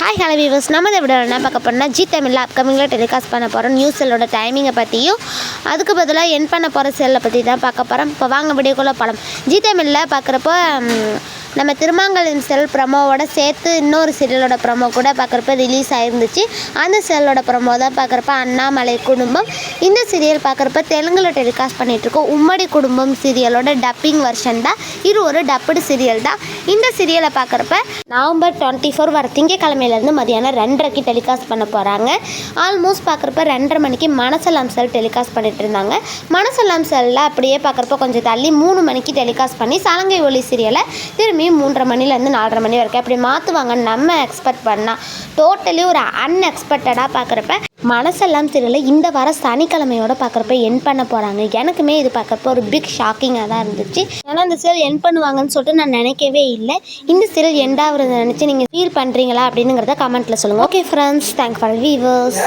Hi hello viewers, நம்ம இதை விட என்ன பார்க்க போகிறோம்னா ஜி தமிழில் அப்கமிங்கில் டெலிகாஸ்ட் பண்ண போகிறோம் நியூஸ் செல்லோட டைமிங்கை பற்றியும் அதுக்கு பதிலாக என் பண்ண போகிற செல்லை பற்றி தான் பார்க்க போகிறோம். இப்போ வாங்க வீடியோக்குள்ளே போகலாம். ஜி தமிழில் பார்க்குறப்போ நம்ம திருமாங்கலின் செல் ப்ரமோவோட சேர்த்து இன்னொரு சீரியலோட ப்ரமோ கூட பார்க்குறப்ப ரிலீஸ் ஆகிருந்துச்சு. அந்த செல்லோட ப்ரமோ தான் பார்க்குறப்ப அண்ணாமலை குடும்பம். இந்த சீரியல் பார்க்குறப்ப தெலுங்கில் டெலிகாஸ்ட் பண்ணிகிட்ருக்கோம். உம்மடி குடும்பம் சீரியலோட டப்பிங் வெர்ஷன் தான். இது ஒரு டப்புடு சீரியல் தான். இந்த சீரியலை பார்க்குறப்ப நவம்பர் 24 வர திங்கக்கிழமையிலேருந்து மதியானம் 2:30 டெலிகாஸ்ட் பண்ண போகிறாங்க. ஆல்மோஸ்ட் பார்க்குறப்ப 2:30 மணிக்கு மனசெல்லாம் செல் டெலிகாஸ்ட் பண்ணிட்டு இருந்தாங்க. மனசெல்லாம் செல்லில் அப்படியே பார்க்குறப்ப கொஞ்சம் தள்ளி 3 மணிக்கு டெலிகாஸ்ட் பண்ணி சலங்கை ஒளி சீரியலை திரும்பி 3:30 மணிலேருந்து 4:30 மணி வரைக்கும் அப்படி மாற்றுவாங்கன்னு நம்ம எக்ஸ்பெக்ட் பண்ணால் டோட்டலி ஒரு அன்எக்ஸ்பெக்டடாக பார்க்குறப்ப மனசெல்லாம் தெரியல இந்த வார சனிக்கிழமையோட பார்க்குறப்ப என் பண்ண போகிறாங்க. எனக்குமே இது பார்க்குறப்ப ஒரு பிக் ஷாக்கிங்காக தான் இருந்துச்சு. ஏன்னா இந்த சீரியல் என் பண்ணுவாங்கன்னு சொல்லிட்டு நான் நினைக்கவே இல்லை. இந்த சீரியல் எண்டாவது நினச்சி நீங்கள் ஃபீல் பண்ணுறீங்களா அப்படிங்கிறத கமெண்ட்டில் சொல்லுங்கள். Okay friends, thanks for viewers.